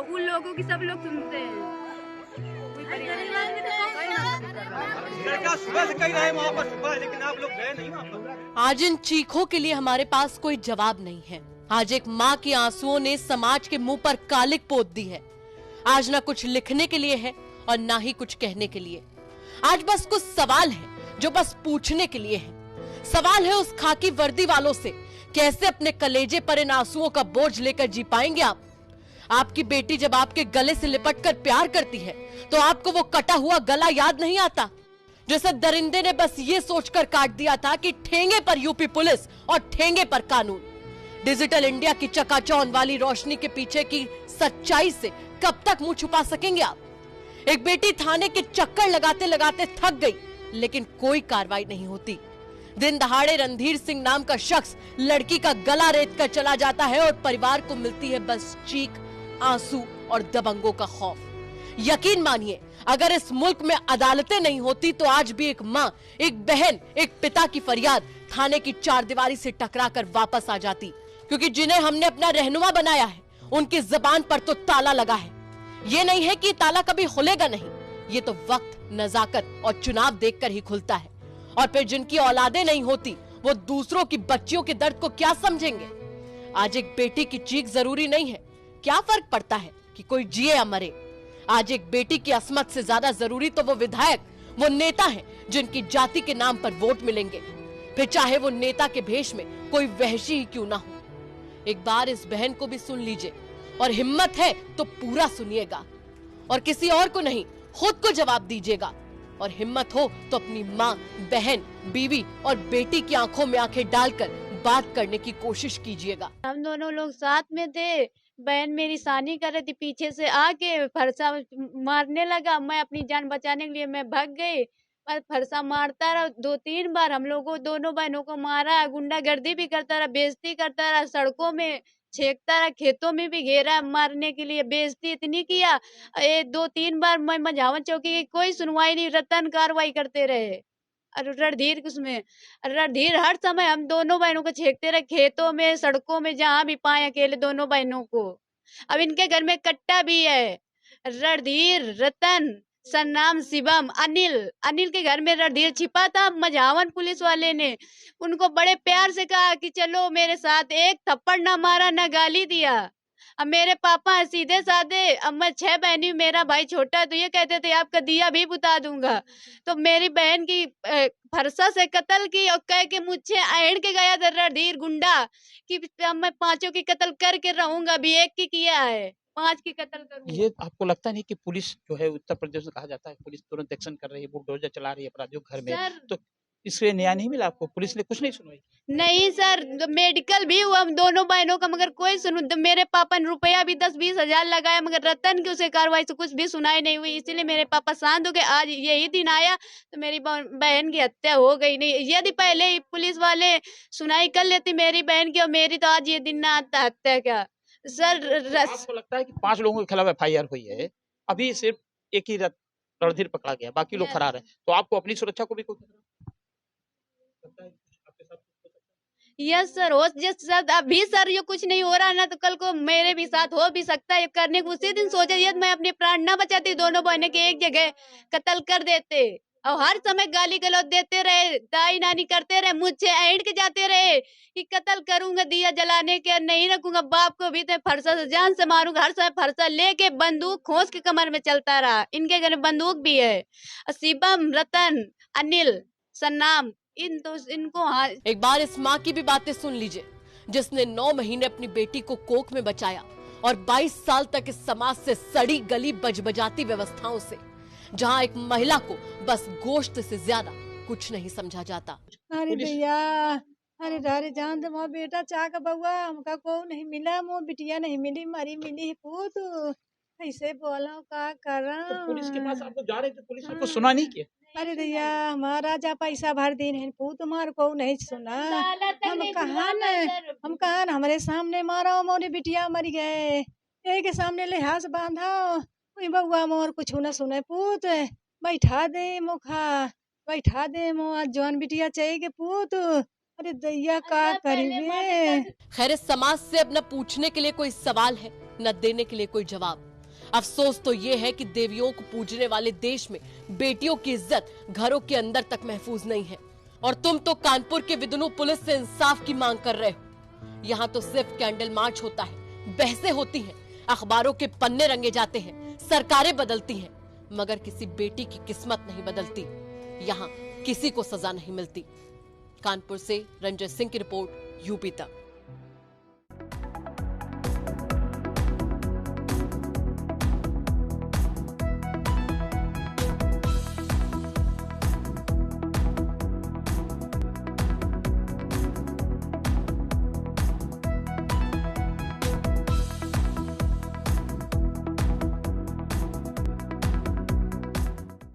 उन लोगों की सब लोग सुनते हैं। लड़का सुबह से कही रहे वहाँ पर सुबह, लेकिन आप लोग गए नहीं वहाँ पर। आज इन चीखों के लिए हमारे पास कोई जवाब नहीं है। आज एक माँ के आंसुओं ने समाज के मुंह पर कालिक पोत दी है। आज ना कुछ लिखने के लिए है और ना ही कुछ कहने के लिए। आज बस कुछ सवाल है जो बस पूछने के लिए है। सवाल है उस खाकी वर्दी वालों से, कैसे अपने कलेजे पर इन आंसुओं का बोझ लेकर जी पाएंगे आप? आपकी बेटी जब आपके गले से लिपटकर प्यार करती है तो आपको वो कटा हुआ गला याद नहीं आता, जैसे दरिंदे ने बस ये सोचकर काट दिया था कि ठेंगे पर यूपी पुलिस और ठेंगे पर कानून। डिजिटल इंडिया की चकाचौंध वाली रोशनी के पीछे की सच्चाई से कब तक मुंह छुपा सकेंगे आप? एक बेटी थाने के चक्कर लगाते लगाते थक गई, लेकिन कोई कार्रवाई नहीं होती। दिन दहाड़े रणधीर सिंह नाम का शख्स लड़की का गला रेत कर चला जाता है और परिवार को मिलती है बस चीख, आंसू और दबंगों का खौफ। यकीन मानिए, अगर इस मुल्क में अदालतें नहीं होती तो आज भी एक माँ, एक बहन, एक पिता की फरियाद थाने की चारदीवारी से टकराकर वापस आ जाती, क्योंकि जिन्हें हमने अपना रहनुमा बनाया है उनकी जबान पर तो ताला लगा है। ये नहीं है कि ताला कभी खुलेगा नहीं, ये तो वक्त, नजाकत और चुनाव देखकर ही खुलता है। और फिर जिनकी औलादें नहीं होती वो दूसरों की बच्चियों के दर्द को क्या समझेंगे? आज एक बेटी की चीख जरूरी नहीं है, क्या फर्क पड़ता है कि कोई जिए या मरे? आज एक बेटी की असमत से ज्यादा जरूरी तो वो विधायक, वो नेता हैं जिनकी जाति के नाम पर वोट मिलेंगे, फिर चाहे वो नेता के भेष में कोई वहशी ही क्यों ना हो। एक बार इस बहन को भी सुन लीजिए, और हिम्मत है तो पूरा सुनिएगा, और किसी और को नहीं, खुद को जवाब दीजिएगा। और हिम्मत हो तो अपनी माँ, बहन, बीवी और बेटी की आंखों में आंखें डालकर बात करने की कोशिश कीजिएगा। हम दोनों लोग साथ में थे। बहन मेरी सानी कर रही थी, पीछे से आके फरसा मारने लगा। मैं अपनी जान बचाने के लिए मैं भाग गई, पर फरसा मारता रहा 2-3 बार। हम लोगों दोनों बहनों को मारा, गुंडागर्दी भी करता रहा, बेइज्जती करता रहा, सड़कों में छेकता रहा, खेतों में भी घेरा मारने के लिए, बेइज्जती इतनी किया। 2-3 बार मैं मझावन चौकी की, कोई सुनवाई नहीं, रतन कार्रवाई करते रहे। रणधीर उसमें रणधीर हर समय हम दोनों बहनों को छेकते रहे, खेतों में, सड़कों में, जहां भी पाए अकेले दोनों बहनों को। अब इनके घर में कट्टा भी है। रणधीर, रतन, सन्नाम, शिवम, अनिल के घर में रणधीर छिपा था। मझावन पुलिस वाले ने उनको बड़े प्यार से कहा कि चलो मेरे साथ। एक थप्पड़ ना मारा, ना गाली दिया। अब मेरे पापा है सीधे साधे। अब मैं 6 बहनी, मेरा भाई छोटा है, तो ये कहते थे आपका दिया भी बुता दूंगा। तो मेरी बहन की फरसा से कत्ल की और कह के मुझे अड़ के गया था रणधीर गुंडा कि मैं 5 की कत्ल करके रहूंगा। अभी 1 की किया है, 5 की कत्ल करूंगा। ये आपको लगता नहीं कि पुलिस जो है, उत्तर प्रदेश में कहा जाता है पुलिस तुरंत एक्शन कर रही है, बुलडोजर चला रही है अपराधियों घर में, तो इससे न्याय नहीं मिला आपको? पुलिस ने कुछ नहीं सुनवाई? नहीं सर, मेडिकल भी हुआ दोनों बहनों का, मगर कोई मेरे पापा ने रुपया भी 10-20 हजार लगाया, मगर रतन की उसे कार्रवाई से कुछ भी सुनाई नहीं हुई। इसीलिए मेरे पापा शांत हो गए। आज यही दिन आया तो मेरी बहन की हत्या हो गई। नहीं, यदि पहले ही पुलिस वाले सुनाई कर लेती मेरी बहन की और मेरी, तो आज ये दिन ना आता हत्या का। सर आपको लगता है कि 5 लोगों के खिलाफ FIR हुई है, अभी सिर्फ एक ही रणधीर पकड़ा गया, बाकी लोग फरार हैं, तो आपको अपनी सुरक्षा को भी कोई यस सर, हो सर। अभी सर ये कुछ नहीं हो रहा ना, तो कल को मेरे भी साथ हो भी सकता है। करने को उसी दिन सोचा, यदि मैं अपने प्राण न बचाती, दोनों बहनें के एक जगह कत्ल कर देते। और हर समय गाली गलौज देते रहे, दाई नानी करते रहे, मुझसे ऐड के जाते रहे कि कत्ल करूंगा, दिया जलाने के नहीं रखूंगा, बाप को भी तो फरसा से जान से मारूंगा। हर समय फरसा लेके बंदूक खोस के कमर में चलता रहा। इनके घर में बंदूक भी है। शिवम, रतन, अनिल, सन्नाम, इनको एक बार इस माँ की भी बातें सुन लीजिए, जिसने 9 महीने अपनी बेटी को कोख में बचाया और 22 साल तक इस समाज से सड़ी गली बजबजाती व्यवस्थाओं से, जहां एक महिला को बस गोश्त से ज्यादा कुछ नहीं समझा जाता। अरे भैया, अरे जान दे, मोर बेटा चाह का बउआ हमका को नहीं मिला, मोर बिटिया नहीं मिली, मरी मिली है पूत। कैसे बोला का करा? तो पुलिस के पास आप जा रहे थे, पुलिस ने कुछ सुना नहीं किया? अरे भैया, हमारा जा पैसा भर दिन है, पूत मार को नहीं सुना। हम कहा न हमारे सामने मारा, मोरी बिटिया मर गए, यही के सामने लिहाज बांधा। बउआ मोर कुछ न सुने, पूत बैठा दे मुखा, बैठा दे मोर जवान बिटिया चाहिए पूत। अरे दैया का करिए। खैर, इस समाज से अब न पूछने के लिए कोई सवाल है, न देने के लिए कोई जवाब। अफसोस तो ये है कि देवियों को पूजने वाले देश में बेटियों की इज्जत घरों के अंदर तक महफूज नहीं है। और तुम तो कानपुर के विदुनु पुलिस से इंसाफ की मांग कर रहे हो। यहाँ तो सिर्फ कैंडल मार्च होता है, बहसें होती हैं, अखबारों के पन्ने रंगे जाते हैं, सरकारें बदलती हैं, मगर किसी बेटी की किस्मत नहीं बदलती। यहाँ किसी को सजा नहीं मिलती। कानपुर से रंजय सिंह की रिपोर्ट, यूपी तक।